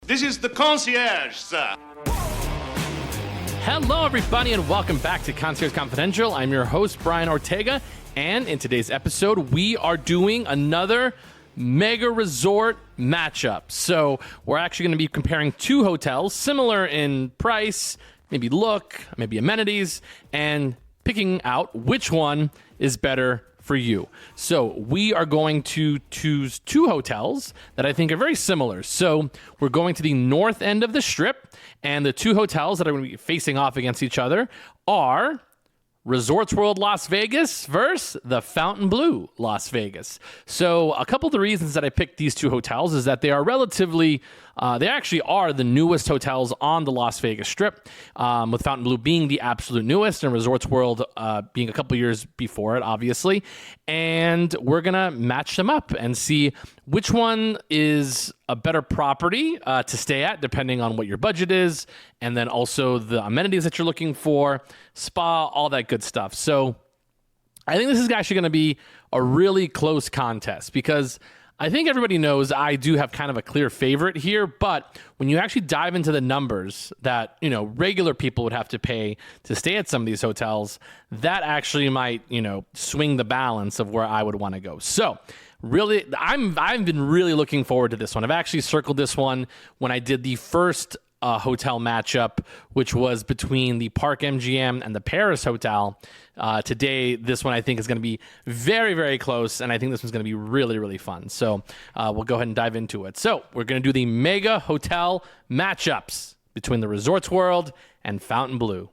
This is the concierge, sir. Hello, everybody, and welcome back to Concierge Confidential. I'm your host, Brian Ortega, and in today's episode, we are doing another mega resort matchup. So we're actually going to be comparing two hotels, similar in price, maybe look, maybe amenities, and picking out which one is better for you. So we are going to choose two hotels that I think are very similar. So we're going to the north end of the strip, and the two hotels that are going to be facing off against each other are Resorts World Las Vegas versus the Fontainebleau Las Vegas. So a couple of the reasons that I picked these two hotels is that they are relatively, they actually are the newest hotels on the Las Vegas Strip, with Fontainebleau being the absolute newest and Resorts World being a couple years before it, obviously. And we're going to match them up and see which one is a better property to stay at, depending on what your budget is, and then also the amenities that you're looking for, spa, all that good stuff. So I think this is actually going to be a really close contest because I think everybody knows I do have kind of a clear favorite here, but when you actually dive into the numbers that, you know, regular people would have to pay to stay at some of these hotels, that actually might, you know, swing the balance of where I would want to go. So really, I've been really looking forward to this one. I've actually circled this one when I did the first hotel matchup, which was between the Park MGM and the Paris Hotel. Today, this one I think is going to be very, very close, and I think this one's going to be really, really fun. So we'll go ahead and dive into it. So we're going to do the mega hotel matchups between the Resorts World and Fontainebleau.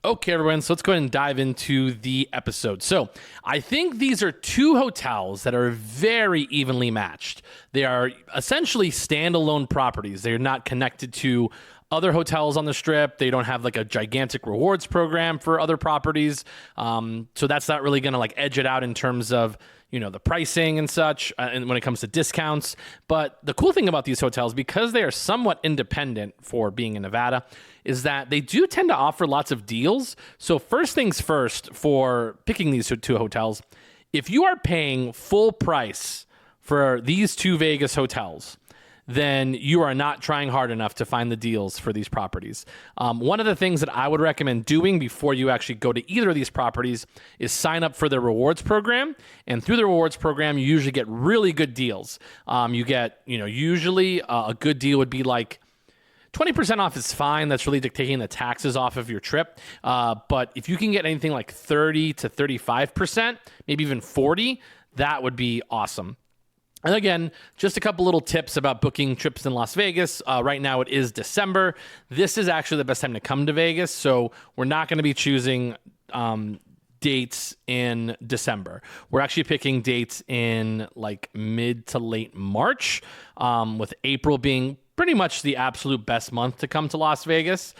Okay, everyone, so let's go ahead and dive into the episode. So I think these are two hotels that are very evenly matched. They are essentially standalone properties. They're not connected to other hotels on the strip. They don't have like a gigantic rewards program for other properties. So that's not really going to like edge it out in terms of, you know, the pricing and such, and when it comes to discounts. But the cool thing about these hotels, because they are somewhat independent for being in Nevada, is that they do tend to offer lots of deals. So first things first, for picking these two hotels, if you are paying full price for these two Vegas hotels, then you are not trying hard enough to find the deals for these properties. One of the things that I would recommend doing before you actually go to either of these properties is sign up for their rewards program. And through the rewards program, you usually get really good deals. You get, you know, usually a good deal would be like 20% off is fine. That's really taking the taxes off of your trip. But if you can get anything like 30 to 35%, maybe even 40, that would be awesome. And again, just a couple little tips about booking trips in Las Vegas. Right now it is December. This is actually the best time to come to Vegas. So we're not going to be choosing dates in December. We're actually picking dates in like mid to late March, with April being pretty much the absolute best month to come to Las Vegas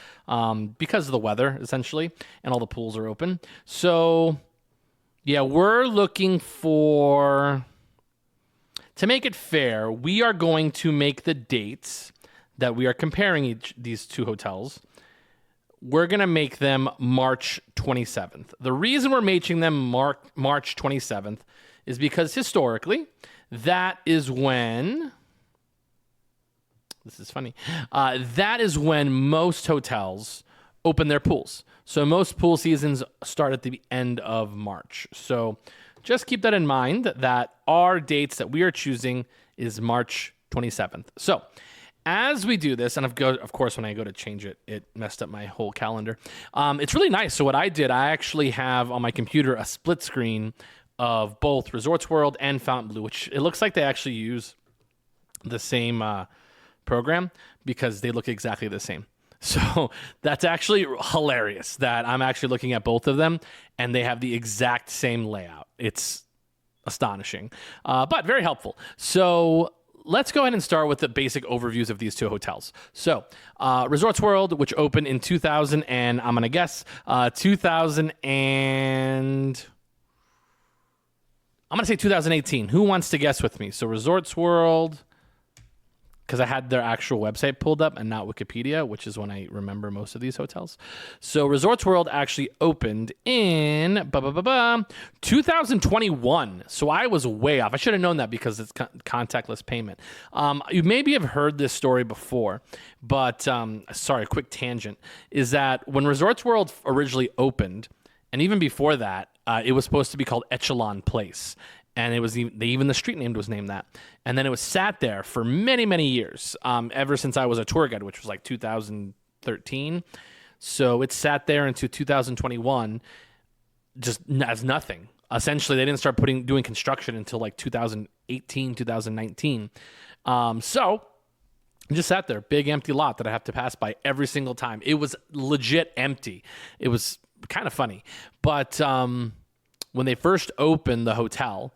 because of the weather, essentially, and all the pools are open. So yeah, we're looking for... To make it fair, we are going to make the dates that we are comparing these two hotels. We're going to make them March 27th. The reason we're making them March 27th is because historically, that is when... This is funny. That is when most hotels open their pools. So most pool seasons start at the end of March. So just keep that in mind, that our dates that we are choosing is March 27th. So as we do this, and of course, when I go to change it, it messed up my whole calendar. It's really nice. So what I did, I actually have on my computer a split screen of both Resorts World and Fontainebleau, which it looks like they actually use the same program because they look exactly the same. So that's actually hilarious that I'm actually looking at both of them and they have the exact same layout. It's astonishing, but very helpful. So let's go ahead and start with the basic overviews of these two hotels. So Resorts World, which opened in 2000 and I'm going to guess 2000 and... I'm going to say 2018. Who wants to guess with me? So Resorts World because I had their actual website pulled up and not Wikipedia, which is when I remember most of these hotels. So Resorts World actually opened in 2021. So I was way off. I should have known that because it's contactless payment. You maybe have heard this story before, but sorry, a quick tangent, is that when Resorts World originally opened, and even before that, it was supposed to be called Echelon Place. And it was even the street name was named that. And then it was sat there for many, many years, ever since I was a tour guide, which was like 2013. So it sat there into 2021 just as nothing. Essentially, they didn't start doing construction until like 2018, 2019. So it just sat there, big empty lot that I have to pass by every single time. It was legit empty. It was kind of funny. But when they first opened the hotel,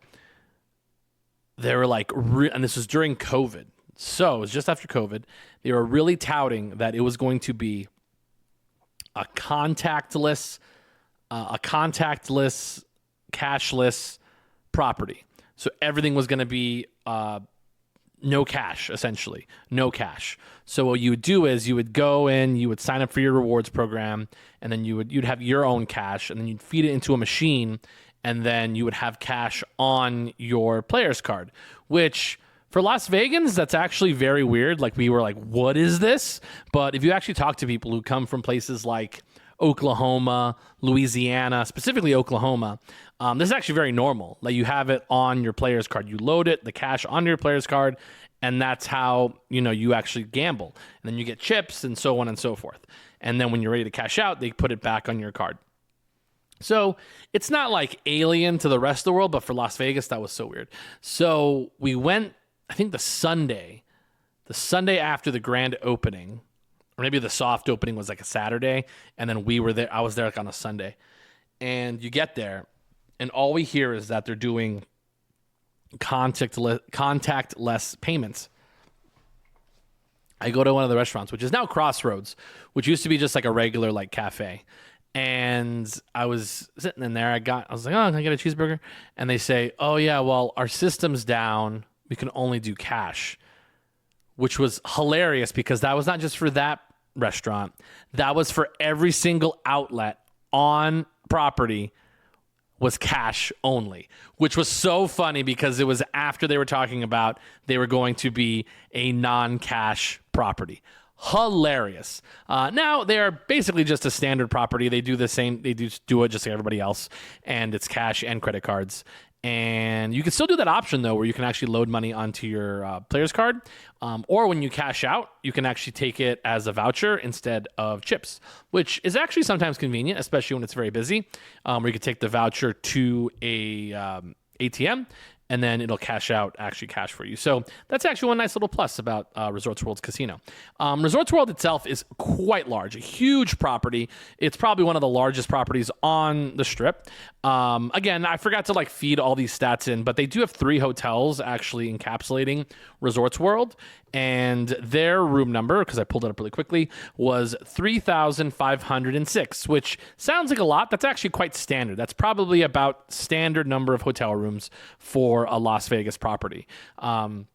they were like, and this was during COVID. So it was just after COVID. They were really touting that it was going to be a contactless, cashless property. So everything was going to be no cash, essentially. No cash. So what you would do is you would go in, you would sign up for your rewards program, and then you'd have your own cash, and then you'd feed it into a machine, and then you would have cash on your player's card, which for Las Vegans, that's actually very weird. Like, we were like, what is this? But if you actually talk to people who come from places like Oklahoma, Louisiana, specifically Oklahoma, this is actually very normal. Like, you have it on your player's card. You load it, the cash onto your player's card, and that's how, you actually gamble. And then you get chips and so on and so forth. And then when you're ready to cash out, they put it back on your card. So it's not like alien to the rest of the world, but for Las Vegas, that was so weird. So we went, I think the Sunday after the grand opening, or maybe the soft opening was like a Saturday, and then we were there. I was there like on a Sunday. And you get there, and all we hear is that they're doing contactless payments. I go to one of the restaurants, which is now Crossroads, which used to be just like a regular like cafe. And I was sitting in there. I was like, oh, can I get a cheeseburger? And they say, oh, yeah, well, our system's down. We can only do cash, which was hilarious because that was not just for that restaurant. That was for every single outlet on property was cash only, which was so funny because it was after they were talking about they were going to be a non-cash property. Hilarious. Now they are basically just a standard property. They do the same. They do it just like everybody else, and it's cash and credit cards. And you can still do that option though, where you can actually load money onto your player's card, or when you cash out, you can actually take it as a voucher instead of chips, which is actually sometimes convenient, especially when it's very busy. Where you can take the voucher to a ATM. And then it'll cash for you. So that's actually one nice little plus about Resorts World's casino. Resorts World itself is quite large, a huge property. It's probably one of the largest properties on the Strip. Again, I forgot to feed all these stats in, but they do have 3 hotels actually encapsulating Resorts World. And their room number, because I pulled it up really quickly, was 3,506, which sounds like a lot. That's actually quite standard. That's probably about standard number of hotel rooms for a Las Vegas property. The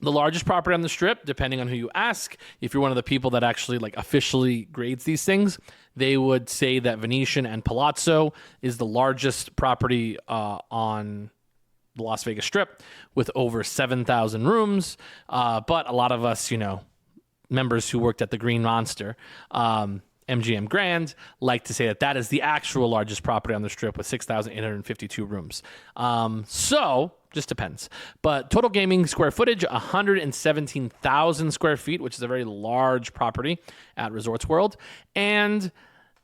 largest property on the Strip, depending on who you ask, if you're one of the people that actually officially grades these things, they would say that Venetian and Palazzo is the largest property on the Las Vegas Strip with over 7,000 rooms. But a lot of us, members who worked at the Green Monster, MGM Grand, like to say that is the actual largest property on the Strip with 6,852 rooms. So just depends. But total gaming square footage, 117,000 square feet, which is a very large property at Resorts World. And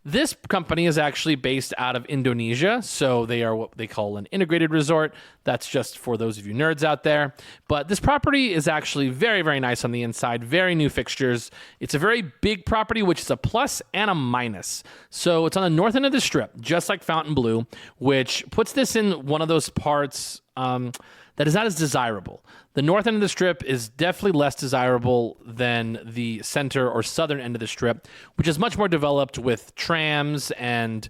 this company is actually based out of Indonesia, so they are what they call an integrated resort. That's just for those of you nerds out there. But this property is actually very, very nice on the inside, very new fixtures. It's a very big property, which is a plus and a minus. So it's on the north end of the Strip, just like Fontainebleau, which puts this in one of those parts that is not as desirable. The north end of the Strip is definitely less desirable than the center or southern end of the Strip, which is much more developed with trams and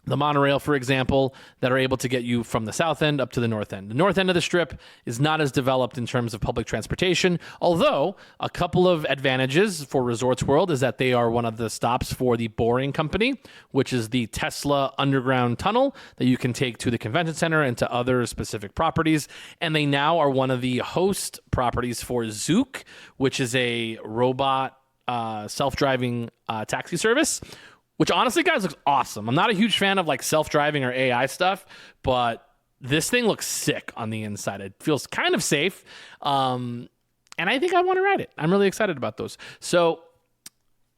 the monorail, for example, that are able to get you from the south end up to the north end. The north end of the Strip is not as developed in terms of public transportation, although a couple of advantages for Resorts World is that they are one of the stops for the Boring Company, which is the Tesla underground tunnel that you can take to the convention center and to other specific properties. And they now are one of the host properties for Zook, which is a robot self-driving taxi service, which honestly, guys, looks awesome. I'm not a huge fan of like self-driving or AI stuff, but this thing looks sick on the inside. It feels kind of safe. And I think I want to ride it. I'm really excited about those. So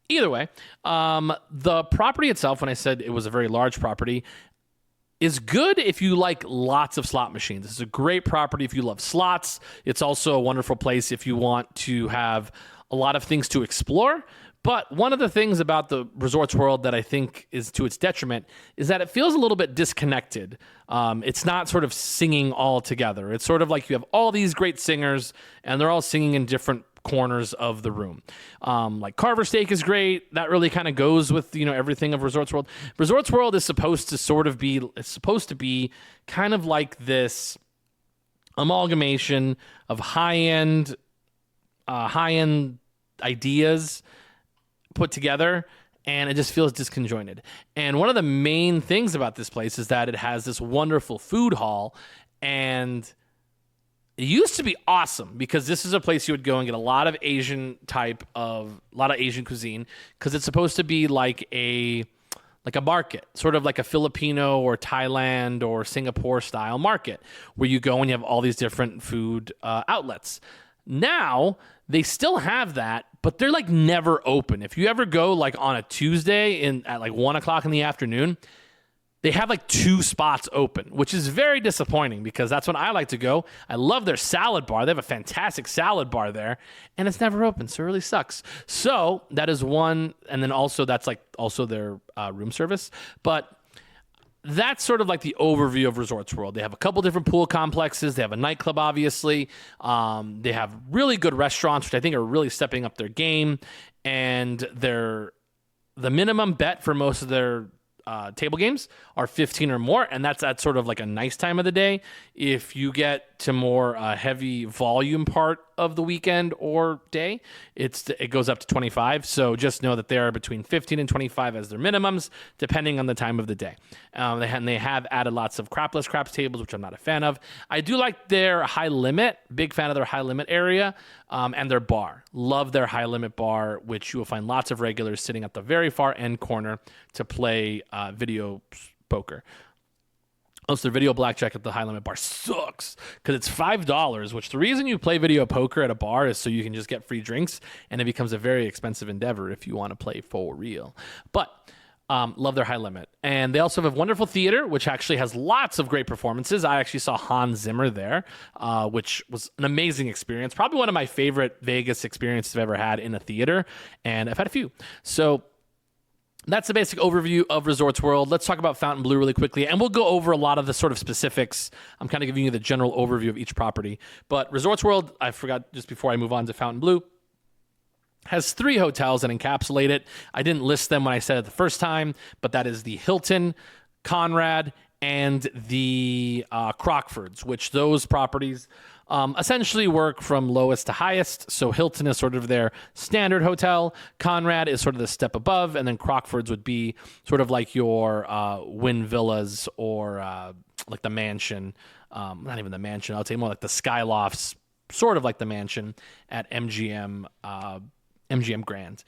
either way, the property itself, when I said it was a very large property, is good if you like lots of slot machines. It's a great property if you love slots. It's also a wonderful place if you want to have a lot of things to explore. But one of the things about the Resorts World that I think is to its detriment is that it feels a little bit disconnected. It's not sort of singing all together. It's sort of like you have all these great singers and they're all singing in different corners of the room. Like Carver Steak is great. That really kind of goes with, everything of Resorts World. Resorts World is supposed to be kind of like this amalgamation of high-end ideas put together, and it just feels disconjointed. And one of the main things about this place is that it has this wonderful food hall, and it used to be awesome because this is a place you would go and get a lot of Asian cuisine, because it's supposed to be like a market, sort of like a Filipino or Thailand or Singapore style market where you go and you have all these different food outlets. Now they still have that, but they're like never open. If you ever go like on a Tuesday at like 1:00 in the afternoon, they have like 2 spots open, which is very disappointing because that's when I like to go. I love their salad bar. They have a fantastic salad bar there, and it's never open, so it really sucks. So that is one, and then also that's like also their room service. But that's sort of like the overview of Resorts World. They have a couple different pool complexes. They have a nightclub, obviously. They have really good restaurants, which I think are really stepping up their game. And the minimum bet for most of their table games are 15 or more, and that's at sort of like a nice time of the day. If you get to more heavy volume part of the weekend or day, it goes up to 25. So just know that they are between 15 and 25 as their minimums, depending on the time of the day. They have added lots of crapless craps tables, which I'm not a fan of. I do like their high limit. Big fan of their high limit area, and their bar. Love their high limit bar, which you will find lots of regulars sitting at the very far end corner to play video poker. Also, their video blackjack at the high limit bar sucks because it's $5, which the reason you play video poker at a bar is so you can just get free drinks, and it becomes a very expensive endeavor if you want to play for real. But love their high limit. And they also have a wonderful theater, which actually has lots of great performances. I actually saw Hans Zimmer there, which was an amazing experience. Probably one of my favorite Vegas experiences I've ever had in a theater, and I've had a few. So that's the basic overview of Resorts World. Let's talk about Fontainebleau really quickly, and we'll go over a lot of the sort of specifics. I'm kind of giving you the general overview of each property. But Resorts World, I forgot just before I move on to Fontainebleau, has 3 hotels that encapsulate it. I didn't list them when I said it the first time, but that is the Hilton, Conrad, and the Crockfords, which those properties essentially work from lowest to highest. So Hilton is sort of their standard hotel. Conrad is sort of the step above. And then Crockfords would be sort of like your Wynn Villas or like the Mansion. Not even the Mansion. I would say more like the Skylofts, sort of like the Mansion at MGM Grand.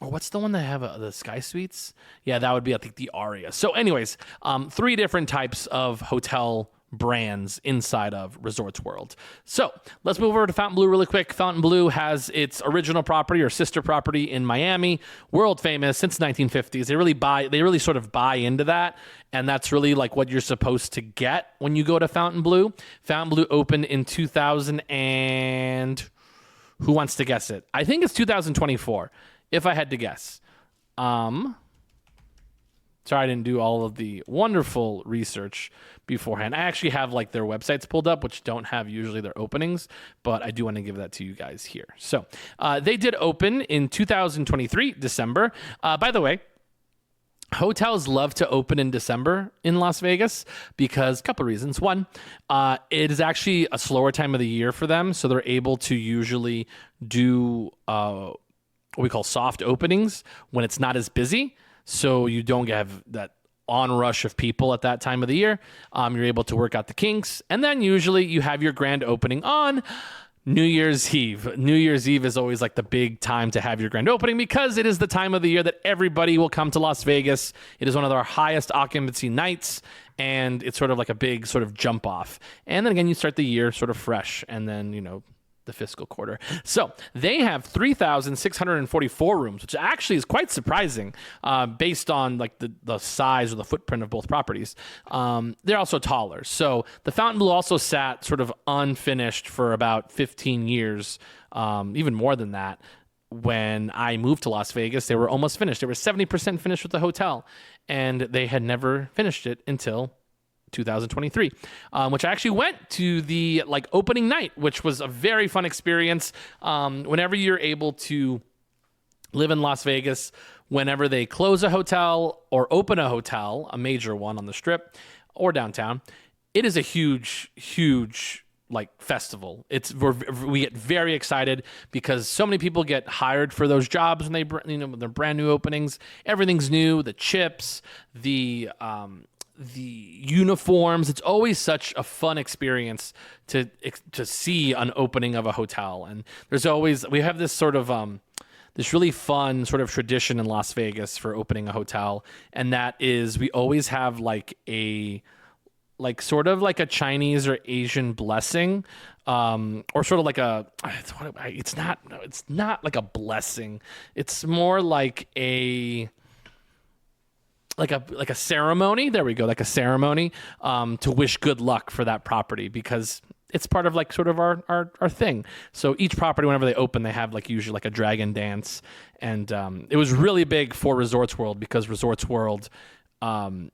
Or what's the one that have the Sky Suites? Yeah, that would be, I think, the Aria. So anyways, 3 different types of hotel brands inside of Resorts World. So let's move over to Fontainebleau really quick. Fontainebleau has its original property or sister property in Miami, world famous since the 1950s. They really sort of buy into that, and that's really like what you're supposed to get when you go to Fontainebleau. Fontainebleau opened in 2000 and who wants to guess it? I think it's 2024, if I had to guess. Sorry, I didn't do all of the wonderful research beforehand. I actually have like their websites pulled up, which don't have usually their openings, but I do want to give that to you guys here. So they did open in 2023, December. By the way, Hotels love to open in December in Las Vegas because a couple of reasons. One, it is actually a slower time of the year for them, so they're able to usually do what we call soft openings when it's not as busy, so you don't have that onrush of people at that time of the year. You're able to work out the kinks, and then usually you have your grand opening on New Year's Eve. New Year's Eve is always like the big time to have your grand opening because it is the time of the year that everybody will come to Las Vegas. It is one of our highest occupancy nights, and it's sort of like a big sort of jump off. And then again, you start the year sort of fresh, and then, the fiscal quarter. So they have 3,644 rooms, which actually is quite surprising based on like the size or the footprint of both properties. They're also taller. So the Fontainebleau also sat sort of unfinished for about 15 years, even more than that. When I moved to Las Vegas, they were almost finished. They were 70% finished with the hotel, and they had never finished it until 2023, which I actually went to the opening night, which was a very fun experience. Whenever you're able to live in Las Vegas, whenever they close a hotel or open a hotel, a major one on the Strip or downtown, it is a huge festival. We get very excited because so many people get hired for those jobs when they're brand new openings. Everything's new, the chips, the uniforms. It's always such a fun experience to see an opening of a hotel. And we have this sort of this really fun sort of tradition in Las Vegas for opening a hotel, and that is we always have sort of like a Chinese or Asian blessing, or sort of it's not like a blessing. It's more like a ceremony. There we go. Like a ceremony to wish good luck for that property, because it's part of sort of our thing. So each property, whenever they open, they have usually a dragon dance. And it was really big for Resorts World because Resorts World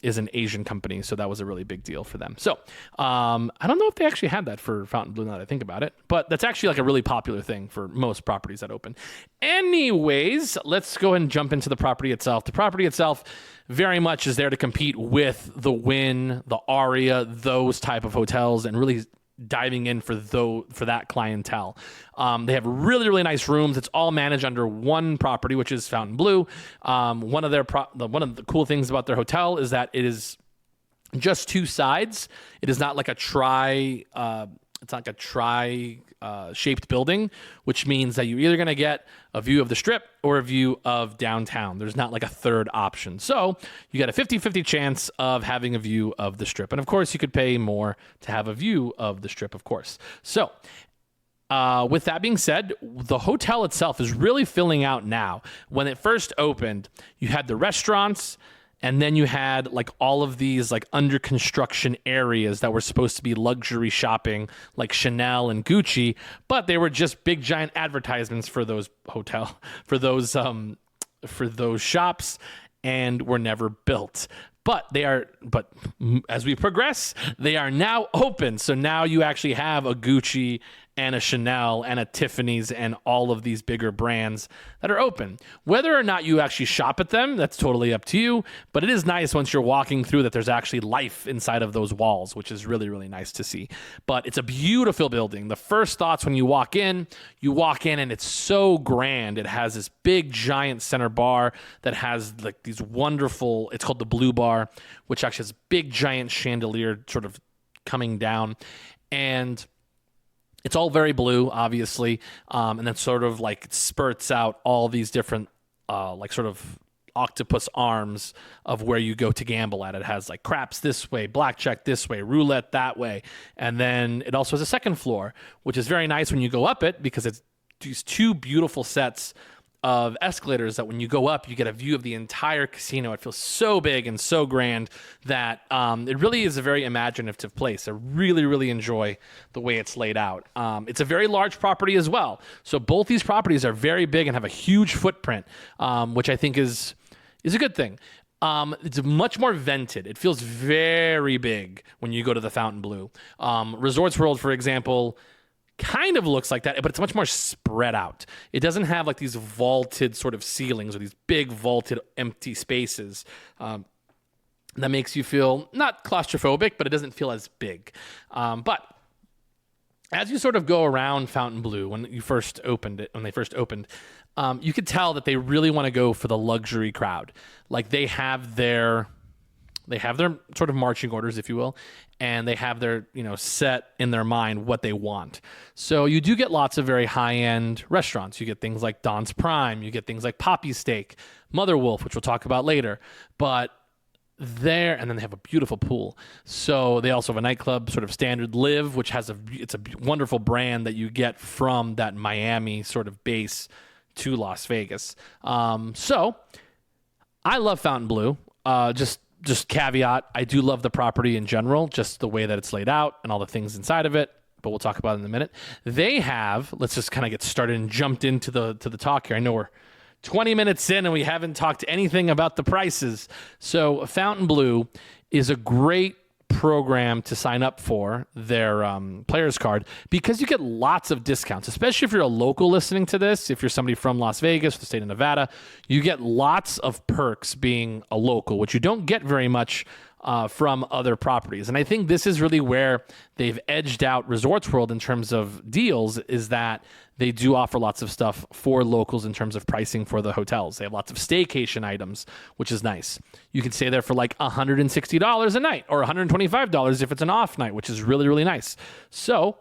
is an Asian company. So that was a really big deal for them. So I don't know if they actually had that for Fontainebleau now that I think about it, but that's actually a really popular thing for most properties that open. Anyways, let's go ahead and jump into the property itself. The property itself very much is there to compete with the Wynn, the Aria, those type of hotels, and really diving in for that clientele. They have really, really nice rooms. It's all managed under one property, which is Fontainebleau. One of the cool things about their hotel is that it is just two sides. It is not like a shaped building, which means that you're either going to get a view of the Strip or a view of downtown. There's not a third option. So you got a 50-50 chance of having a view of the Strip. And of course, you could pay more to have a view of the Strip, of course. So with that being said, the hotel itself is really filling out now. When it first opened, you had the restaurants, and then you had all of these under construction areas that were supposed to be luxury shopping, like Chanel and Gucci, but they were just big giant advertisements for those shops, and were never built. But as we progress, they are now open. So now you actually have a Gucci and a Chanel and a Tiffany's and all of these bigger brands that are open. Whether or not you actually shop at them, that's totally up to you. But it is nice once you're walking through that there's actually life inside of those walls, which is really, really nice to see. But it's a beautiful building. The first thoughts when you walk in and it's so grand. It has this big giant center bar that has these wonderful, it's called the Blue Bar, which actually has big giant chandelier sort of coming down. And it's all very blue, obviously, and then sort of spurts out all these different sort of octopus arms of where you go to gamble at. It has craps this way, blackjack this way, roulette that way, and then it also has a second floor, which is very nice when you go up it because it's these two beautiful sets of escalators that when you go up, you get a view of the entire casino. It feels so big and so grand that it really is a very imaginative place. I really, really enjoy the way it's laid out. It's a very large property as well. So both these properties are very big and have a huge footprint, which I think is a good thing. It's much more vented. It feels very big when you go to the Fontainebleau. Resorts World, for example, kind of looks like that, but it's much more spread out. It doesn't have like these vaulted sort of ceilings or these big vaulted empty spaces. That makes you feel not claustrophobic, but it doesn't feel as big. But as you sort of go around Fontainebleau when they first opened, you could tell that they really want to go for the luxury crowd. Like they have their sort of marching orders, if you will, and they have their, set in their mind what they want. So you do get lots of very high-end restaurants. You get things like Don's Prime. You get things like Poppy Steak, Mother Wolf, which we'll talk about later. But and then they have a beautiful pool. So they also have a nightclub, sort of Standard Live, which it's a wonderful brand that you get from that Miami sort of base to Las Vegas. So I love Fontainebleau. Just caveat, I do love the property in general, just the way that it's laid out and all the things inside of it, but we'll talk about it in a minute. They have, let's just kind of get started and jumped into the talk here. I know we're 20 minutes in and we haven't talked anything about the prices. So Fontainebleau is a great program to sign up for, their players card, because you get lots of discounts, especially if you're a local listening to this. If you're somebody from Las Vegas, the state of Nevada, you get lots of perks being a local, which you don't get very much from other properties. And I think this is really where they've edged out Resorts World in terms of deals, is that they do offer lots of stuff for locals in terms of pricing for the hotels. They have lots of staycation items, which is nice. You can stay there for like $160 a night or $125 if it's an off night, which is really, really nice. So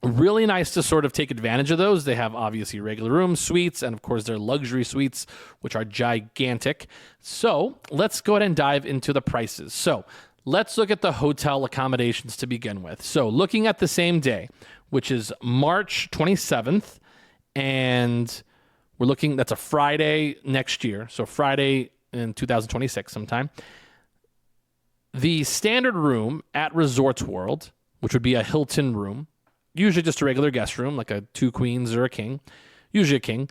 really nice to sort of take advantage of those. They have obviously regular rooms, suites, and of course their luxury suites, which are gigantic. So let's go ahead and dive into the prices. So let's look at the hotel accommodations to begin with. So looking at the same day, which is March 27th, and we're looking, that's a Friday next year. So Friday in 2026 sometime. The standard room at Resorts World, which would be a Hilton room, usually just a regular guest room, like a 2 queens or a king, usually a king,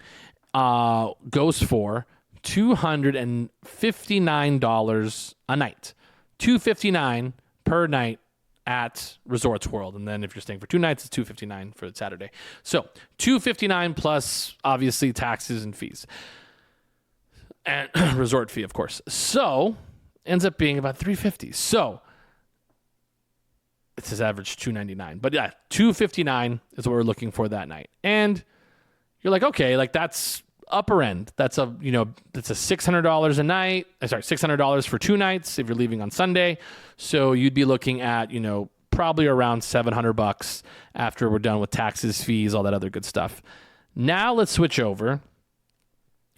goes for $259 a night. $259 per night at Resorts World. And then if you're staying for 2 nights, it's $259 for Saturday. So $259 plus obviously taxes and fees. And resort fee, of course. So ends up being about $350. So it says average $299, but yeah, $259 is what we're looking for that night. And you're like, okay, like that's upper end. That's a $600 a night. $600 for 2 nights if you're leaving on Sunday. So you'd be looking at, probably around $700 after we're done with taxes, fees, all that other good stuff. Now let's switch over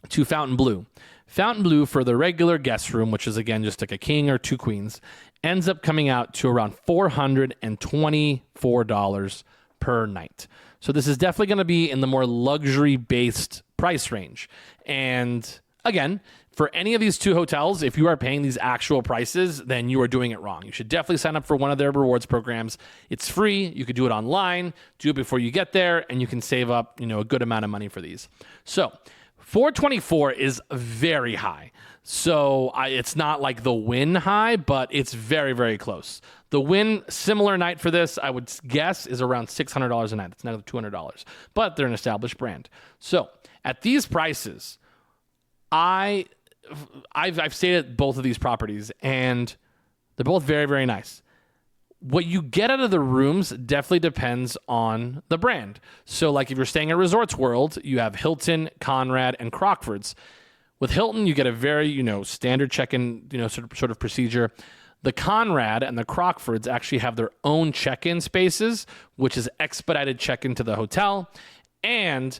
to Fontainebleau. Fontainebleau for the regular guest room, which is again just like a king or 2 queens, ends up coming out to around $424 per night. So this is definitely going to be in the more luxury-based price range. And again, for any of these 2 hotels, if you are paying these actual prices, then you are doing it wrong. You should definitely sign up for one of their rewards programs. It's free. You could do it online, do it before you get there, and you can save up, a good amount of money for these. So $424 is very high. So it's not like the Wynn high, but it's very, very close. The Wynn similar night for this, I would guess, is around $600 a night. That's another $200, but they're an established brand. So at these prices, I've stayed at both of these properties, and they're both very, very nice. What you get out of the rooms definitely depends on the brand. So like if you're staying at Resorts World, you have Hilton, Conrad, and Crockford's. With Hilton, you get a very, standard check-in, sort of procedure. The Conrad and the Crockfords actually have their own check-in spaces, which is expedited check-in to the hotel. And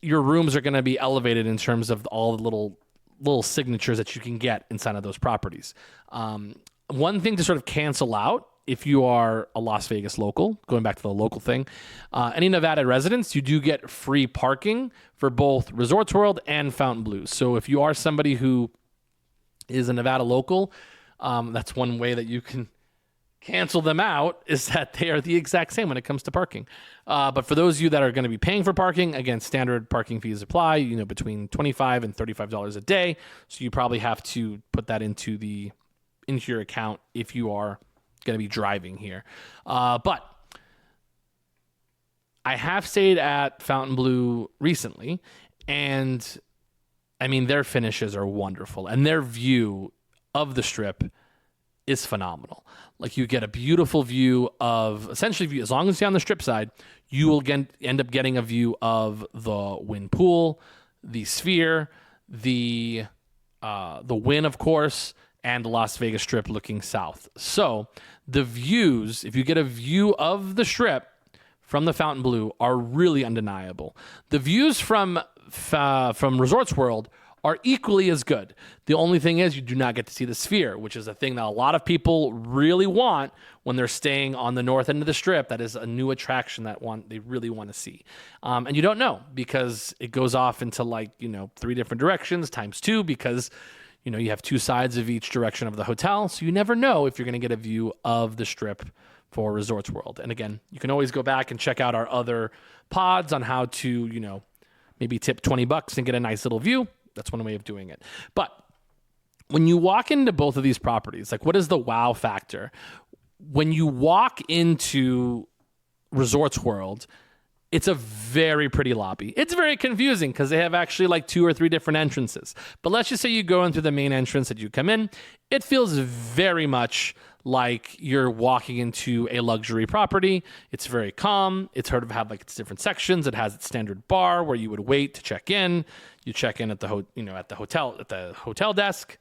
your rooms are going to be elevated in terms of all the little signatures that you can get inside of those properties. One thing to sort of cancel out, if you are a Las Vegas local, going back to the local thing, any Nevada residents, you do get free parking for both Resorts World and Fontainebleau. So if you are somebody who is a Nevada local, that's one way that you can cancel them out, is that they are the exact same when it comes to parking. But for those of you that are going to be paying for parking, again, standard parking fees apply, between $25 and $35 a day. So you probably have to put that into your account if you are going to be driving here. But I have stayed at Fontainebleau recently, and I mean, their finishes are wonderful, and their view of the Strip is phenomenal. Like, you get a beautiful view of, essentially, as long as you're on the Strip side, you will end up getting a view of the Wynn Pool, the Sphere, the Wynn, of course, and the Las Vegas Strip looking south. So the views, if you get a view of the Strip from the Fontainebleau, are really undeniable. The views from Resorts World are equally as good. The only thing is you do not get to see the Sphere, which is a thing that a lot of people really want when they're staying on the north end of the Strip. That is a new attraction that they really want to see. And you don't know, because it goes off into 3 different directions times 2, because you have 2 sides of each direction of the hotel. So you never know if you're going to get a view of the Strip for Resorts World. And again, you can always go back and check out our other pods on how to, maybe tip $20 and get a nice little view. That's one way of doing it. But when you walk into both of these properties, like, what is the wow factor? When you walk into Resorts World, it's a very pretty lobby. It's very confusing because they have actually 2 or 3 different entrances. But let's just say you go in through the main entrance that you come in. It feels very much like you're walking into a luxury property. It's very calm. It's heard of have its different sections. It has its standard bar where you would wait to check in. You check in at the hotel desk.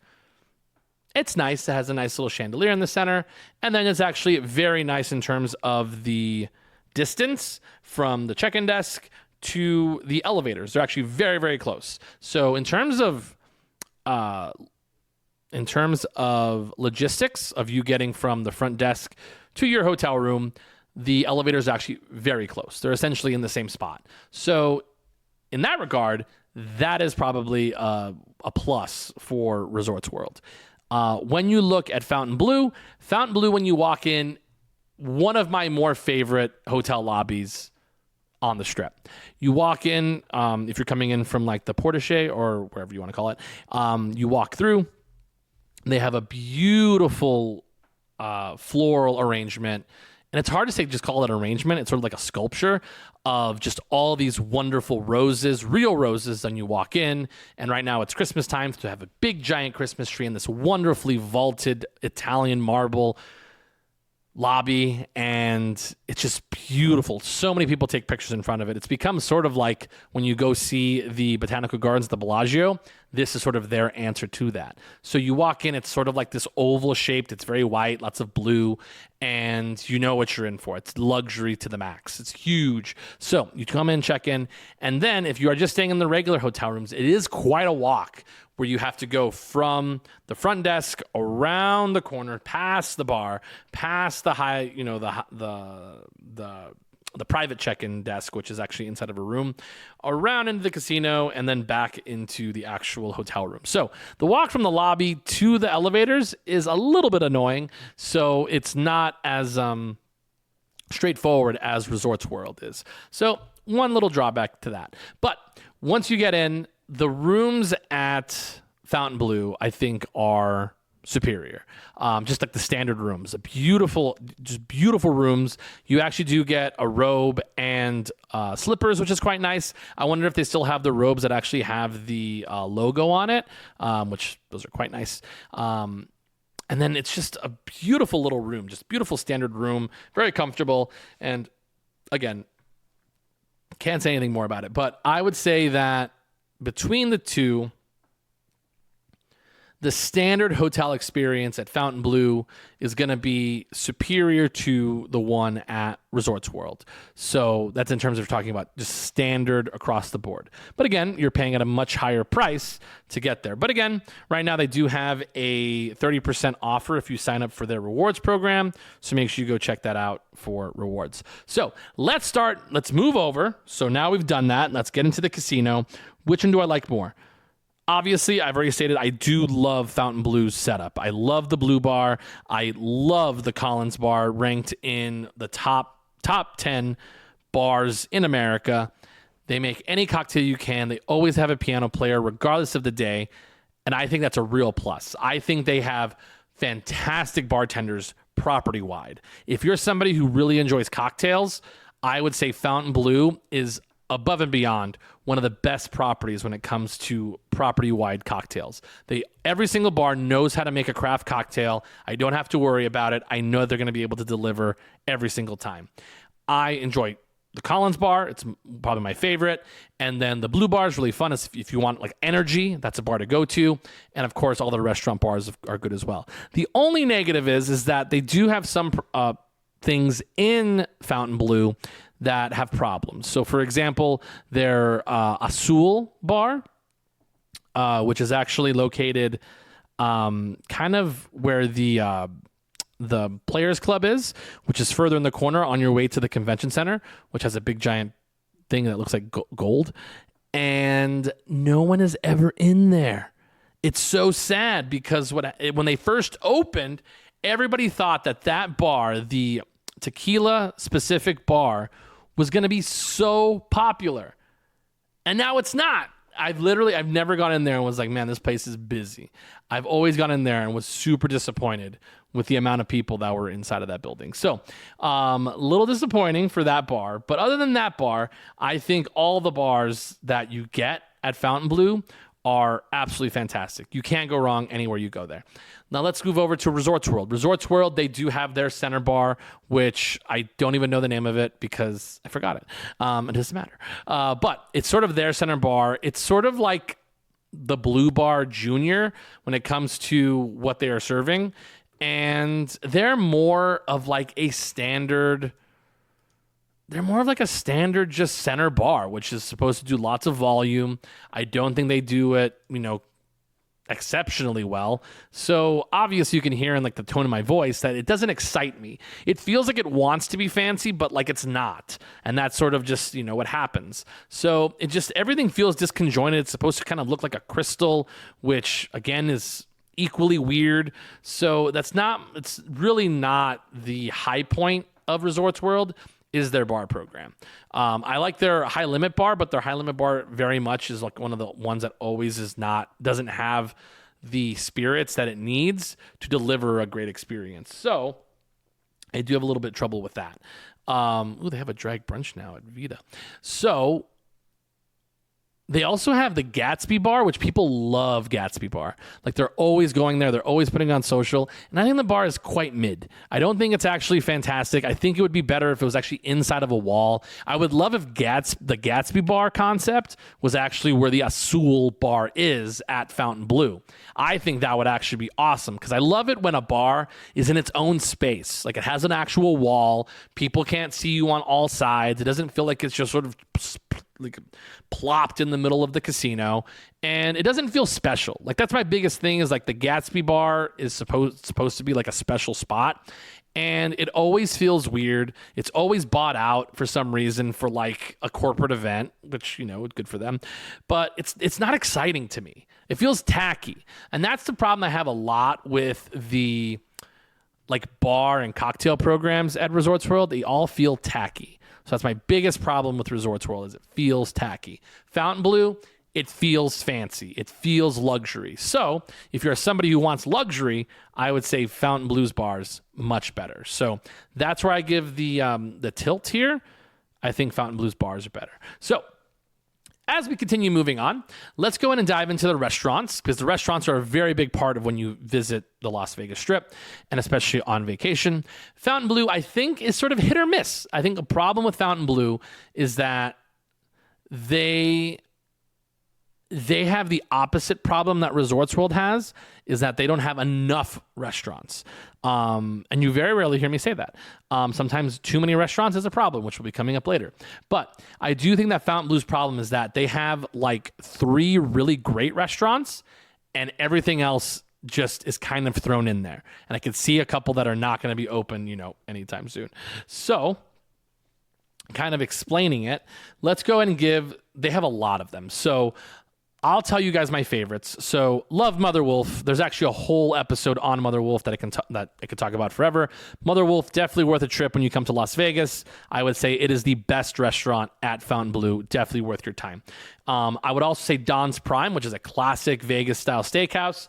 It's nice. It has a nice little chandelier in the center, and then it's actually very nice in terms of the distance from the check-in desk to the elevators. They're actually very, very close. So in terms of logistics of you getting from the front desk to your hotel room, the elevators are actually very close. They're essentially in the same spot. So in that regard, that is probably a plus for Resorts World. When you look at Fontainebleau, when you walk in, one of my more favorite hotel lobbies on the Strip. You walk in, if you're coming in from the Porte-Cochere or wherever you want to call it, you walk through. They have a beautiful floral arrangement. And it's hard to say, just call it an arrangement. It's sort of like a sculpture of just all these wonderful roses, real roses, and you walk in. And right now it's Christmas time, so you have a big giant Christmas tree in this wonderfully vaulted Italian marble lobby, and it's just beautiful. So many people take pictures in front of it. It's become sort of like when you go see the Botanical Gardens at the Bellagio. This is sort of their answer to that. So you walk in, it's sort of like this oval shaped, it's very white, lots of blue, and you know what you're in for. It's luxury to the max. It's huge. So you come in, check in, and then if you are just staying in the regular hotel rooms, it is quite a walk where you have to go from the front desk around the corner, past the bar, past the the private check-in desk, which is actually inside of a room, around into the casino, and then back into the actual hotel room. So the walk from the lobby to the elevators is a little bit annoying. So it's not as straightforward as Resorts World is. So one little drawback to that. But once you get in, the rooms at Fontainebleau, I think, are superior. Just like the standard rooms, beautiful rooms. You actually do get a robe and slippers, which is quite nice. I wonder if they still have the robes that actually have the logo on it, which those are quite nice. And then it's just a beautiful little room, just beautiful standard room, very comfortable. And again, can't say anything more about it, but I would say that between the two, the standard hotel experience at Fontainebleau is going to be superior to the one at Resorts World. So that's in terms of talking about just standard across the board. But again, you're paying at a much higher price to get there. But again, right now they do have a 30% offer if you sign up for their rewards program. So make sure you go check that out for rewards. So let's move over. So now we've done that. Let's get into the casino. Which one do I like more? Obviously, I've already stated I do love Fontainebleau's setup. I love the Blue Bar. I love the Collins Bar, ranked in the top 10 bars in America. They make any cocktail you can. They always have a piano player, regardless of the day. And I think that's a real plus. I think they have fantastic bartenders property-wide. If you're somebody who really enjoys cocktails, I would say Fontainebleau is above and beyond one of the best properties when it comes to property-wide cocktails. Every single bar knows how to make a craft cocktail. I don't have to worry about it. I know they're going to be able to deliver every single time. I enjoy the Collins bar. It's probably my favorite. And then the Blue bar is really fun. If you want like energy, that's a bar to go to. And of course, all the restaurant bars are good as well. The only negative is that they do have some things in Fontainebleau that have problems. So, for example, their Azul bar, which is actually located kind of where the Players Club is, which is further in the corner on your way to the convention center, which has a big giant thing that looks like gold, and no one is ever in there. It's so sad because when they first opened, everybody thought that bar, the tequila specific bar, was going to be so popular. And now it's not. I've never gone in there and was like, man, this place is busy. I've always gone in there and was super disappointed with the amount of people that were inside of that building. So a little disappointing for that bar. But other than that bar, I think all the bars that you get at Fontainebleau are absolutely fantastic. You can't go wrong anywhere you go there. Now let's move over to Resorts World. Resorts World, they do have their center bar, which I don't even know the name of it because I forgot it. It doesn't matter. But it's sort of their center bar. It's sort of like the Blue Bar Junior when it comes to what they are serving. And they're more of like a standard just center bar, which is supposed to do lots of volume. I don't think they do it, exceptionally well. So obviously you can hear in like the tone of my voice that it doesn't excite me. It feels like it wants to be fancy, but like it's not. And that's sort of just, what happens. So everything feels disconjointed. It's supposed to kind of look like a crystal, which again is equally weird. So it's really not the high point of Resorts World is their bar program. I like their high limit bar, but their high limit bar very much is like one of the ones that always doesn't have the spirits that it needs to deliver a great experience. So I do have a little bit of trouble with that. They have a drag brunch now at Vita. So they also have the Gatsby bar, which people love Gatsby bar. Like they're always going there. They're always putting on social. And I think the bar is quite mid. I don't think it's actually fantastic. I think it would be better if it was actually inside of a wall. I would love if the Gatsby bar concept was actually where the Azul bar is at Fontainebleau. I think that would actually be awesome because I love it when a bar is in its own space. Like it has an actual wall. People can't see you on all sides. It doesn't feel like it's just sort of like plopped in the middle of the casino, and it doesn't feel special. Like that's my biggest thing is like the Gatsby bar is supposed to be like a special spot, and it always feels weird. It's always bought out for some reason for like a corporate event, which good for them, but it's not exciting to me. It feels tacky, and that's the problem I have a lot with the like bar and cocktail programs at Resorts World. They all feel tacky. So that's my biggest problem with Resorts World is it feels tacky. Fontainebleau, it feels fancy. It feels luxury. So if you're somebody who wants luxury, I would say Fontainebleau's bars much better. So that's where I give the tilt here. I think Fontainebleau's bars are better. So as we continue moving on, let's go in and dive into the restaurants because the restaurants are a very big part of when you visit the Las Vegas Strip and especially on vacation. Fontainebleau, I think, is sort of hit or miss. I think the problem with Fontainebleau is that they have the opposite problem that Resorts World has, is that they don't have enough restaurants. And you very rarely hear me say that. Sometimes too many restaurants is a problem, which will be coming up later. But I do think that Fontainebleau's problem is that they have like 3 really great restaurants and everything else just is kind of thrown in there. And I could see a couple that are not going to be open, anytime soon. So kind of explaining it, let's go ahead and they have a lot of them. So I'll tell you guys my favorites. So, love Mother Wolf. There's actually a whole episode on Mother Wolf that I could talk about forever. Mother Wolf, definitely worth a trip when you come to Las Vegas. I would say it is the best restaurant at Fontainebleau. Definitely worth your time. I would also say Don's Prime, which is a classic Vegas-style steakhouse.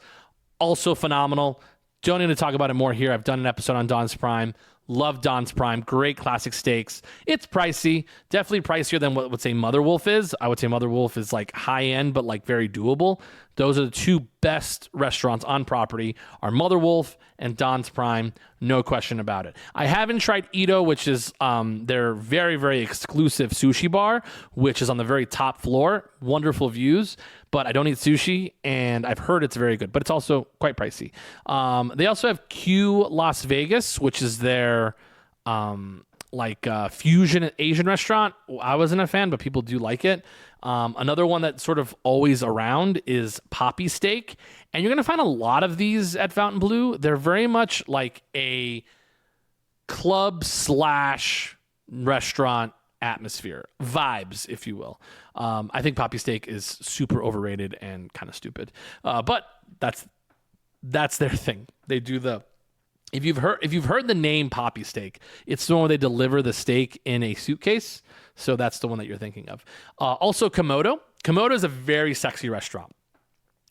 Also phenomenal. Don't need to talk about it more here. I've done an episode on Don's Prime. Love Don's Prime. Great classic steaks. It's pricey. Definitely pricier than what would say Mother Wolf is. I would say Mother Wolf is like high end, but like very doable. Those are the two best restaurants on property are Mother Wolf and Don's Prime. No question about it. I haven't tried Ito, which is their very, very exclusive sushi bar, which is on the very top floor. Wonderful views, but I don't eat sushi, and I've heard it's very good, but it's also quite pricey. They also have Q Las Vegas, which is their fusion Asian restaurant. I wasn't a fan, but people do like it. Another one that's sort of always around is Poppy Steak. And you're going to find a lot of these at Fontainebleau. They're very much like a club / restaurant atmosphere, vibes, if you will. I think Poppy Steak is super overrated and kind of stupid. But that's their thing. They do the... If you've heard the name Poppy Steak, it's the one where they deliver the steak in a suitcase. So that's the one that you're thinking of. Also, Komodo. Komodo is a very sexy restaurant.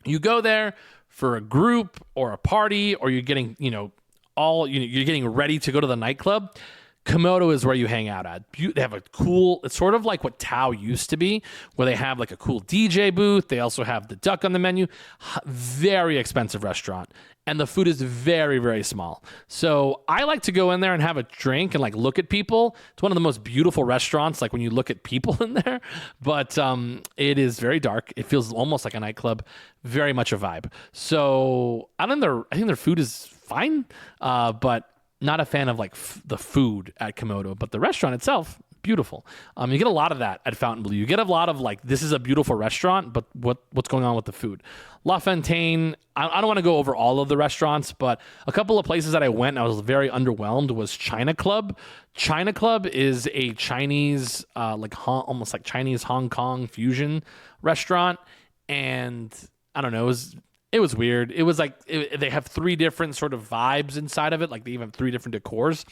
You go there for a group or a party, or you're getting, you're getting ready to go to the nightclub. Komodo is where you hang out at. They have a cool, it's sort of like what Tao used to be, where they have like a cool DJ booth. They also have the duck on the menu. Very expensive restaurant. And the food is very, very small. So I like to go in there and have a drink and like look at people. It's one of the most beautiful restaurants, like when you look at people in there. But it is very dark. It feels almost like a nightclub. Very much a vibe. So I think their food is fine, but not a fan of like the food at Komodo. But the restaurant itself, beautiful. You get a lot of that at Fontainebleau. You get a lot of like, this is a beautiful restaurant, but what's going on with the food? La Fontaine, I don't want to go over all of the restaurants, but a couple of places that I went and I was very underwhelmed was China Club. China Club is a Chinese, almost like Chinese Hong Kong fusion restaurant. And I don't know, it was weird. It was like, they have 3 different sort of vibes inside of it. Like they even have 3 different decors.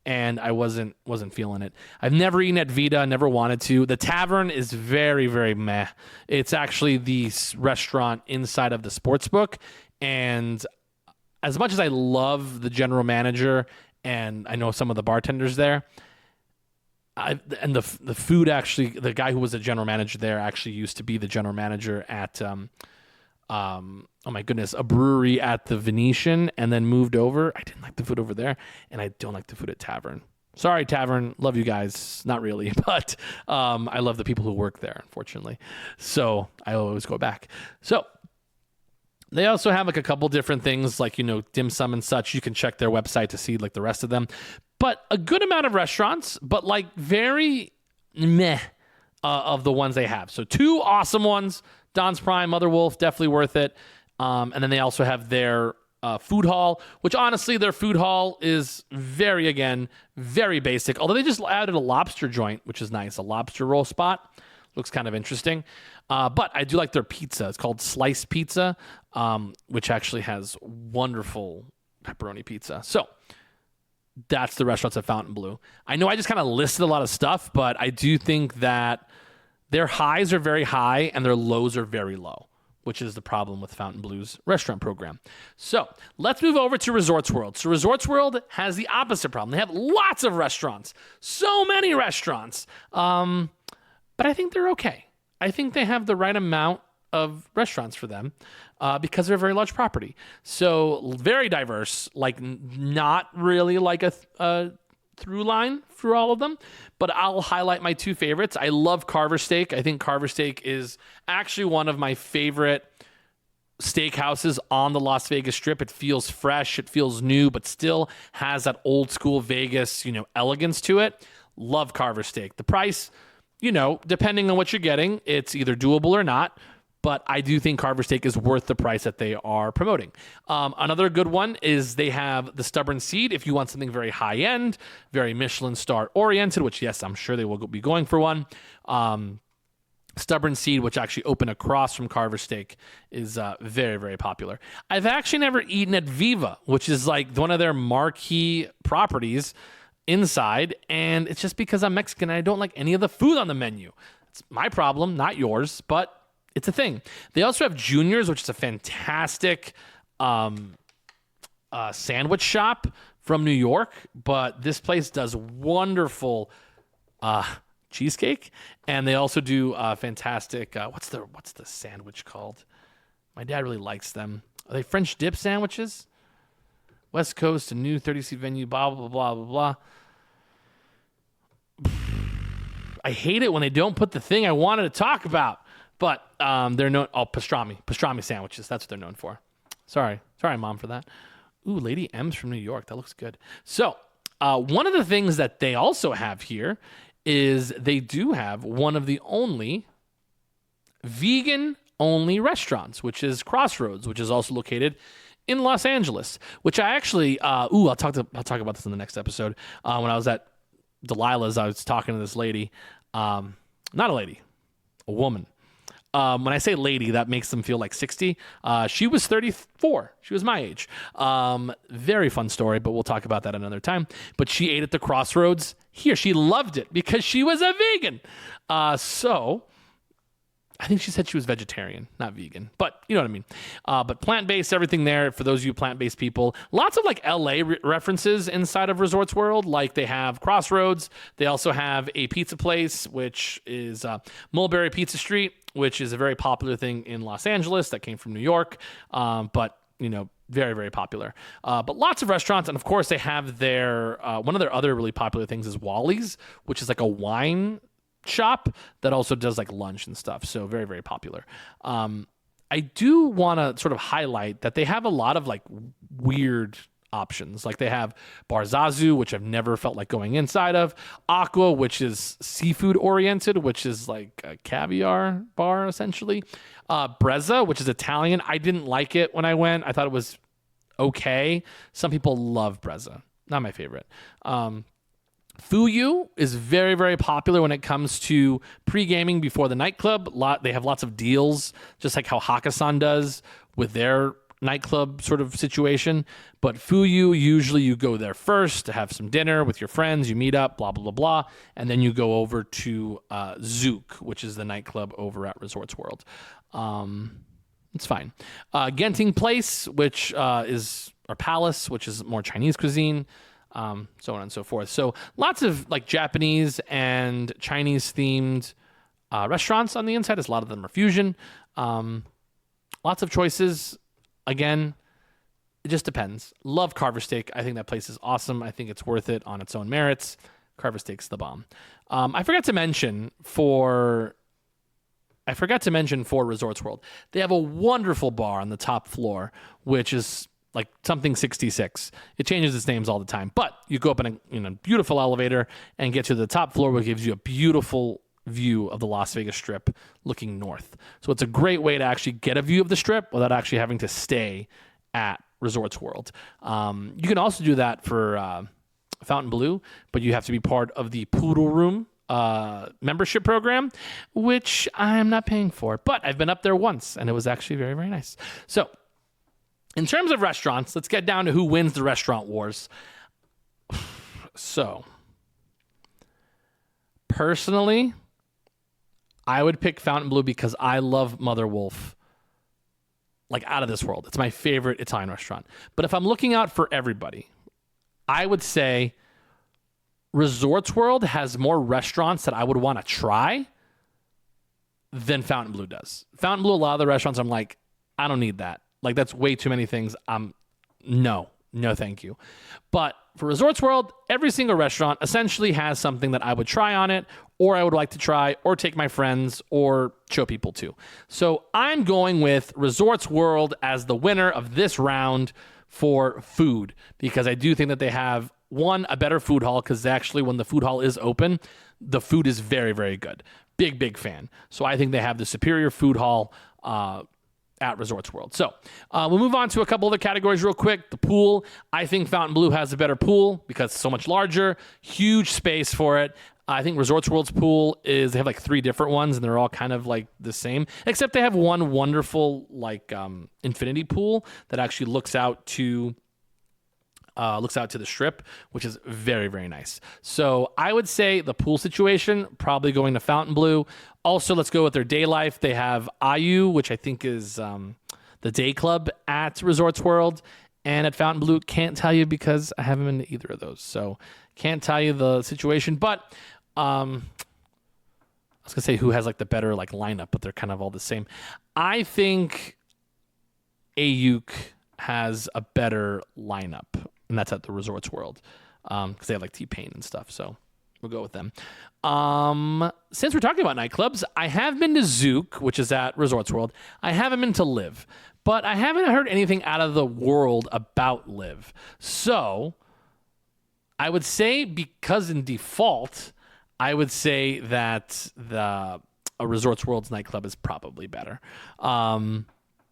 And I wasn't feeling it. I've never eaten at Vita, never wanted to. The tavern is very, very meh. It's actually the restaurant inside of the sports book. And as much as I love the general manager and I know some of the bartenders there, and the food actually, the guy who was the general manager there actually used to be the general manager at oh my goodness, a brewery at the Venetian and then moved over. I didn't like the food over there, and I don't like the food at Tavern. Sorry, Tavern. Love you guys. Not really, but I love the people who work there, unfortunately. So I always go back. So they also have like a couple different things like, dim sum and such. You can check their website to see like the rest of them. But a good amount of restaurants, but like very meh of the ones they have. So 2 awesome ones. Don's Prime, Mother Wolf, definitely worth it. And then they also have their food hall, which honestly, their food hall is very basic. Although they just added a lobster joint, which is nice. A lobster roll spot. Looks kind of interesting. But I do like their pizza. It's called Sliced Pizza, which actually has wonderful pepperoni pizza. So that's the restaurants at Fontainebleau. I know I just kind of listed a lot of stuff, but I do think that their highs are very high and their lows are very low, which is the problem with Fontainebleau's restaurant program. So let's move over to Resorts World. So Resorts World has the opposite problem. They have lots of restaurants, so many restaurants, but I think they're okay. I think they have the right amount of restaurants for them because they're a very large property. So very diverse, like not really like a through line for all of them, but I'll highlight my 2 favorites. I love Carver Steak. I think Carver Steak is actually one of my favorite steakhouses on the Las Vegas Strip. It feels fresh, it feels new, but still has that old school Vegas, elegance to it. Love Carver Steak. The price, depending on what you're getting, it's either doable or not. But I do think Carver Steak is worth the price that they are promoting. Another good one is they have the Stubborn Seed. If you want something very high-end, very Michelin star oriented, which, yes, I'm sure they will be going for one. Stubborn Seed, which actually opened across from Carver Steak, is very, very popular. I've actually never eaten at Viva, which is like one of their marquee properties inside. And it's just because I'm Mexican and I don't like any of the food on the menu. It's my problem, not yours, but it's a thing. They also have Junior's, which is a fantastic sandwich shop from New York, but this place does wonderful cheesecake, and they also do fantastic. What's the sandwich called? My dad really likes them. Are they French dip sandwiches? West Coast, a new 30-seat venue, blah, blah, blah, blah, blah. I hate it when they don't put the thing I wanted to talk about, but they're known, pastrami sandwiches. That's what they're known for. Sorry, Mom, for that. Ooh, Lady M's from New York. That looks good. So one of the things that they also have here is they do have one of the only vegan-only restaurants, which is Crossroads, which is also located in Los Angeles, which I actually, I'll talk about this in the next episode. When I was at Delilah's, I was talking to this lady, not a lady, a woman. When I say lady, that makes them feel like 60. She was 34. She was my age. Very fun story, but we'll talk about that another time. But she ate at the Crossroads here. She loved it because she was a vegan. So I think she said she was vegetarian, not vegan, but you know what I mean. But plant-based, everything there for those of you plant-based people. Lots of like LA references inside of Resorts World. Like they have Crossroads. They also have a pizza place, which is Mulberry Pizza Street, which is a very popular thing in Los Angeles that came from New York. But you know, very, very popular. But lots of restaurants. And of course they have their, one of their other really popular things is Wally's, which is like a wine shop that also does like lunch and stuff. So very, very popular. I do want to sort of highlight that they have a lot of like weird options. Like they have Bar Zazu, which I've never felt like going inside of. Aqua, which is seafood oriented, which is like a caviar bar essentially. Brezza, which is Italian. I didn't like it when I went. I thought it was okay. Some people love Brezza. Not my favorite. Fuyu is very, very popular when it comes to pre-gaming before the nightclub. They have lots of deals, just like how Hakkasan does with their nightclub sort of situation. But Fuyu, usually you go there first to have some dinner with your friends, you meet up, blah, blah, blah, blah, and then you go over to Zouk, which is the nightclub over at Resorts World. It's fine. Genting Place, which is our palace, which is more Chinese cuisine. So on and so forth. So lots of like Japanese and Chinese themed restaurants on the inside. As a lot of them are fusion. Lots of choices. Again, it just depends. Love Carver Steak. I think that place is awesome. I think it's worth it on its own merits. Carver Steak's the bomb. I forgot to mention for Resorts World, they have a wonderful bar on the top floor, which is like something 66. It changes its names all the time, but you go up in a beautiful elevator and get to the top floor, which gives you a beautiful view of the Las Vegas Strip looking north. So it's a great way to actually get a view of the Strip without actually having to stay at Resorts World. You can also do that for Fontainebleau, but you have to be part of the Poodle Room membership program, which I'm not paying for, but I've been up there once and it was actually very, very nice. So in terms of restaurants, let's get down to who wins the restaurant wars. So, personally, I would pick Fontainebleau because I love Mother Wolf like out of this world. It's my favorite Italian restaurant. But if I'm looking out for everybody, I would say Resorts World has more restaurants that I would want to try than Fontainebleau does. Fontainebleau, a lot of the restaurants, I'm like, I don't need that. Like, that's way too many things. No, thank you. But for Resorts World, every single restaurant essentially has something that I would try on it, or I would like to try, or take my friends, or show people to. So I'm going with Resorts World as the winner of this round for food, because I do think that they have, one, a better food hall, because actually when the food hall is open, the food is very, very good. Big fan. So I think they have the superior food hall at Resorts World. So we'll move on to a couple other categories real quick. The pool. I think Fontainebleau has a better pool because it's so much larger, huge space for it. I think Resorts World's pool they have like 3 different ones and they're all kind of like the same, except they have one wonderful like infinity pool that actually looks out to the Strip, which is very, very nice. So I would say the pool situation, probably going to Fontainebleau. Also, let's go with their day life. They have Ayu, which I think is the day club at Resorts World. And at Fontainebleau, can't tell you because I haven't been to either of those. So can't tell you the situation. But I was going to say who has like the better like lineup, but they're kind of all the same. I think Ayuk has a better lineup, and that's at the Resorts World because they have like T-Pain and stuff. So we'll go with them. Since we're talking about nightclubs, I have been to Zouk, which is at Resorts World. I haven't been to Live, but I haven't heard anything out of the world about Live. So I would say, because in default, I would say that a Resorts World's nightclub is probably better.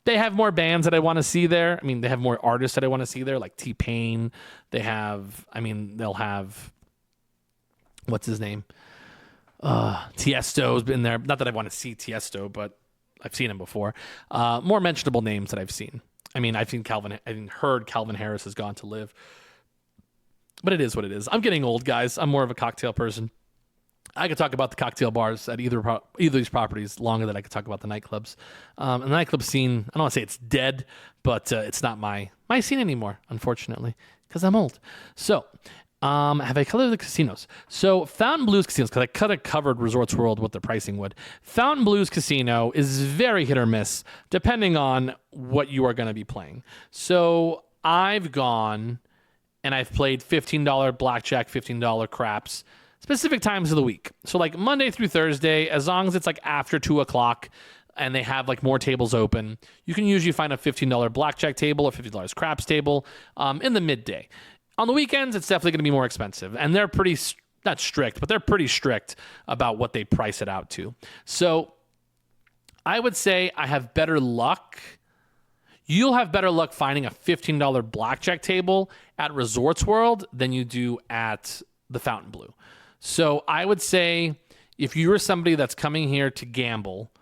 They have more bands that I want to see there. I mean, they have more artists that I want to see there, like T-Pain. They'll have, what's his name? Tiesto's been there. Not that I want to see Tiesto, but I've seen him before. More mentionable names that I've seen. I mean, I've heard Calvin Harris has gone to Live. But it is what it is. I'm getting old, guys. I'm more of a cocktail person. I could talk about the cocktail bars at either of these properties longer than I could talk about the nightclubs. And the nightclub scene, I don't want to say it's dead, but it's not my scene anymore, unfortunately, because I'm old. So, have I covered the casinos? So, Fontainebleau's casinos, because I could have covered Resorts World what the pricing would. Fontainebleau's casino is very hit or miss, depending on what you are going to be playing. So, I've gone and I've played $15 blackjack, $15 craps, specific times of the week. So like Monday through Thursday, as long as it's like after 2:00 and they have like more tables open, you can usually find a $15 blackjack table or $50 craps table in the midday. On the weekends, it's definitely going to be more expensive. And they're pretty, not strict, but they're pretty strict about what they price it out to. So I would say I have better luck. You'll have better luck finding a $15 blackjack table at Resorts World than you do at the Fontainebleau. So I would say if you were somebody that's coming here to gamble,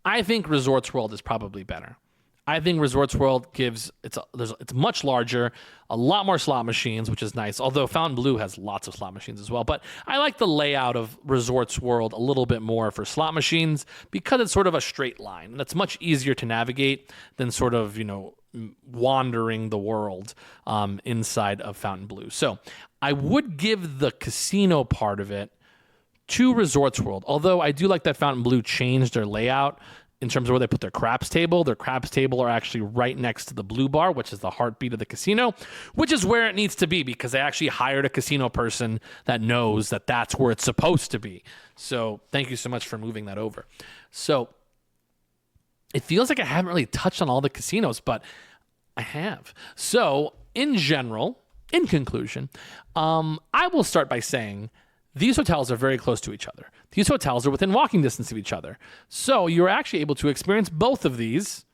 I think Resorts World is probably better. I think Resorts World it's much larger, a lot more slot machines, which is nice. Although Fontainebleau has lots of slot machines as well. But I like the layout of Resorts World a little bit more for slot machines because it's sort of a straight line. And it's much easier to navigate than sort of, wandering the world inside of Fontainebleau. So I would give the casino part of it to Resorts World. Although I do like that Fontainebleau changed their layout in terms of where they put their craps table. Their craps table are actually right next to the Blue Bar, which is the heartbeat of the casino, which is where it needs to be because they actually hired a casino person that knows that that's where it's supposed to be. So thank you so much for moving that over. So it feels like I haven't really touched on all the casinos, but I have. So in general, in conclusion, I will start by saying these hotels are very close to each other. These hotels are within walking distance of each other. So you're actually able to experience both of these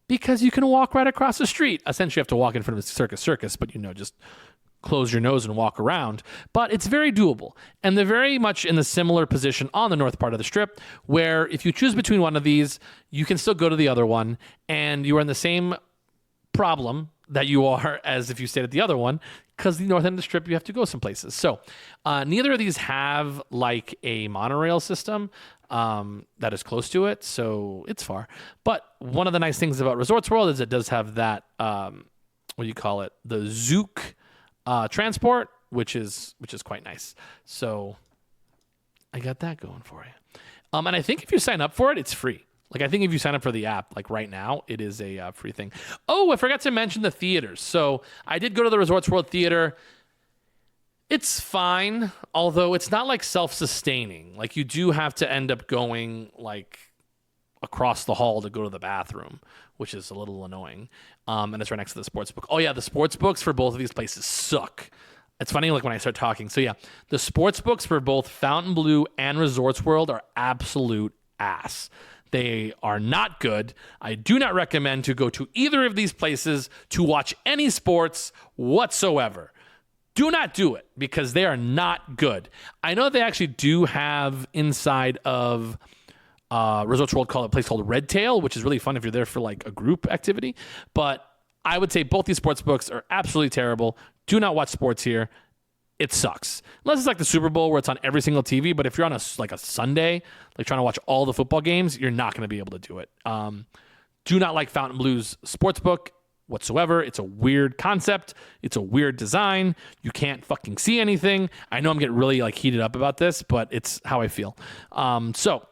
because you can walk right across the street. Essentially, you have to walk in front of the circus, but just close your nose and walk around. But it's very doable. And they're very much in the similar position on the north part of the Strip, where if you choose between one of these, you can still go to the other one, and you are in the same problem that you are as if you stayed at the other one, because the north end of the Strip, you have to go some places. So neither of these have like a monorail system that is close to it, so it's far. But one of the nice things about Resorts World is it does have that, the Zouk transport, which is quite nice. So I got that going for you. And I think if you sign up for it, it's free. Like, I think if you sign up for the app, like right now, it is a free thing. Oh, I forgot to mention the theaters. So I did go to the Resorts World Theater. It's fine, although it's not like self-sustaining. Like, you do have to end up going like across the hall to go to the bathroom, which is a little annoying. And it's right next to the sports book. Oh yeah, the sports books for both of these places suck. It's funny, like when I start talking. So yeah, the sports books for both Fontainebleau and Resorts World are absolute ass. They are not good. I do not recommend to go to either of these places to watch any sports whatsoever. Do not do it because they are not good. I know they actually do have inside of Resorts World a place called Red Tail, which is really fun if you're there for like a group activity. But I would say both these sports books are absolutely terrible. Do not watch sports here. It sucks. Unless it's like the Super Bowl where it's on every single TV. But if you're on a Sunday, like trying to watch all the football games, you're not going to be able to do it. Do not like Fontainebleau's sports book. whatsoever. It's a weird concept. It's a weird design. You can't fucking see anything. I know I'm getting really like heated up about this, but it's how I feel. So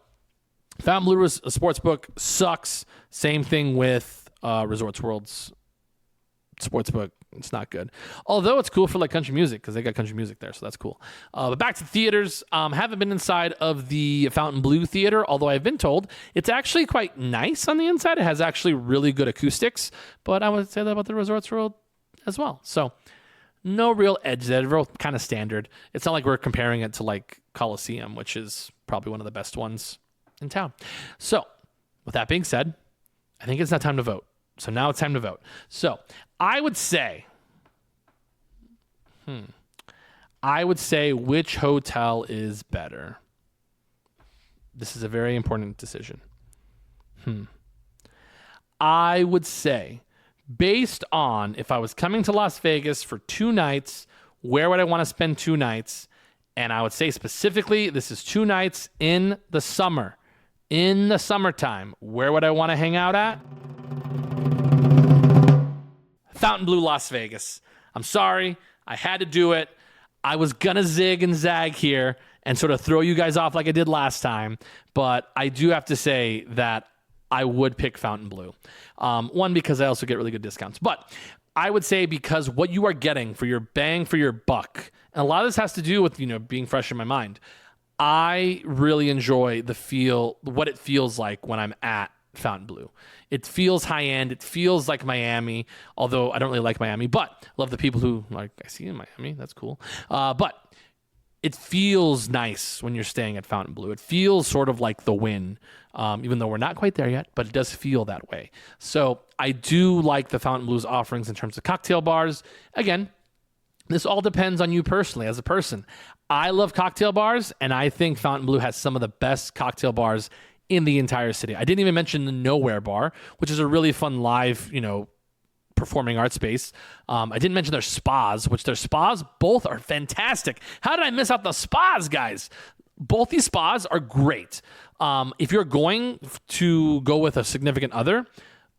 Fontainebleau a sportsbook sucks. Same thing with Resorts World's sportsbook. It's not good. Although it's cool for like country music because they got country music there, so that's cool. But back to theaters. Haven't been inside of the Fontainebleau theater, although I've been told it's actually quite nice on the inside. It has actually really good acoustics, but I would say that about the Resorts World as well. So no real edge there. Real kind of standard. It's not like we're comparing it to like Coliseum, which is probably one of the best ones in town. So with that being said, I think it's not time to vote. So now it's time to vote. So I would say which hotel is better. This is a very important decision. I would say, based on if I was coming to Las Vegas for 2 nights, where would I want to spend 2 nights? And I would say specifically, this is 2 nights in the summer. In the summertime, where would I want to hang out at? Fontainebleau, Las Vegas. I'm sorry. I had to do it. I was going to zig and zag here and sort of throw you guys off like I did last time. But I do have to say that I would pick Fontainebleau. One, because I also get really good discounts. But I would say because what you are getting for your bang for your buck, and a lot of this has to do with, being fresh in my mind. I really enjoy what it feels like when I'm at Fontainebleau. It feels high end. It feels like Miami, although I don't really like Miami, but love the people who I see in Miami. That's cool. But it feels nice when you're staying at Fontainebleau. It feels sort of like the Wynn, even though we're not quite there yet, but it does feel that way. So I do like the Fontainebleau's offerings in terms of cocktail bars. Again, this all depends on you personally as a person. I love cocktail bars, and I think Fontainebleau has some of the best cocktail bars in the entire city. I didn't even mention the Nowhere Bar, which is a really fun live, performing art space. I didn't mention their spas, which their spas both are fantastic. How did I miss out the spas, guys? Both these spas are great. If you're going to go with a significant other,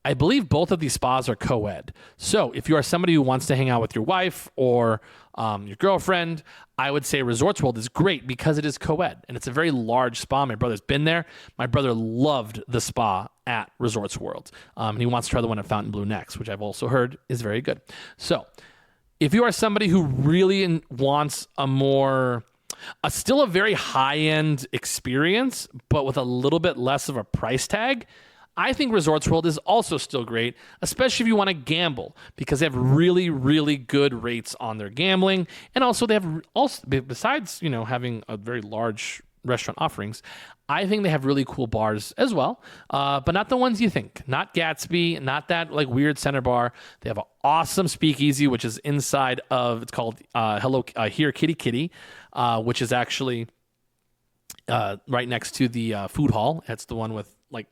I believe both of these spas are co-ed. So if you are somebody who wants to hang out with your wife or your girlfriend, I would say Resorts World is great because it is co-ed. And it's a very large spa. My brother's been there. My brother loved the spa at Resorts World. And he wants to try the one at Fontainebleau next, which I've also heard is very good. So if you are somebody who really wants still a very high-end experience, but with a little bit less of a price tag, I think Resorts World is also still great, especially if you want to gamble, because they have really, really good rates on their gambling. And also they have, besides, having a very large restaurant offerings, I think they have really cool bars as well, but not the ones you think. Not Gatsby, not that like weird center bar. They have an awesome speakeasy, which is inside of, it's called Here Kitty Kitty, which is actually right next to the food hall. It's the one with like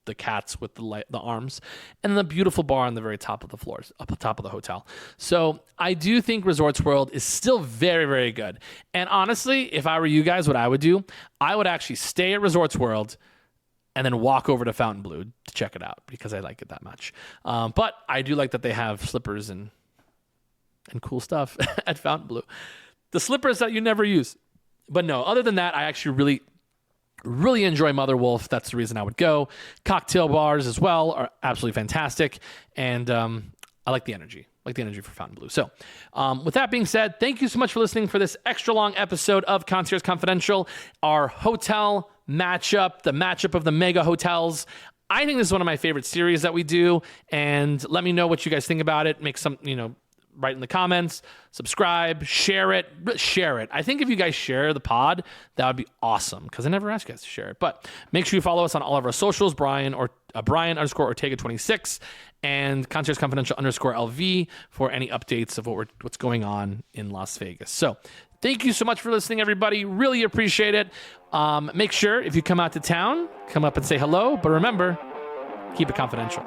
the cats with the arms, and the beautiful bar on the very top of the floors, up the top of the hotel. So I do think Resorts World is still very, very good. And honestly, if I were you guys, what I would do, I would actually stay at Resorts World and then walk over to Fontainebleau to check it out because I like it that much. But I do like that they have slippers and cool stuff at Fontainebleau. The slippers that you never use. But no, other than that, I actually really enjoy Mother Wolf. That's the reason I would go. Cocktail bars as well are absolutely fantastic. And I like the energy. For Fontainebleau. So with that being said, thank you so much for listening for this extra long episode of Concierge Confidential, our hotel matchup, the matchup of the mega hotels. I think this is one of my favorite series that we do. And let me know what you guys think about it. Make some, write in the comments, subscribe, share it. I think if you guys share the pod, that would be awesome because I never asked you guys to share it. But make sure you follow us on all of our socials, Brian _ Ortega 26 and Concierge Confidential _LV for any updates of what's going on in Las Vegas. So thank you so much for listening, everybody. Really appreciate it. Make sure if you come out to town, come up and say hello. But remember, keep it confidential.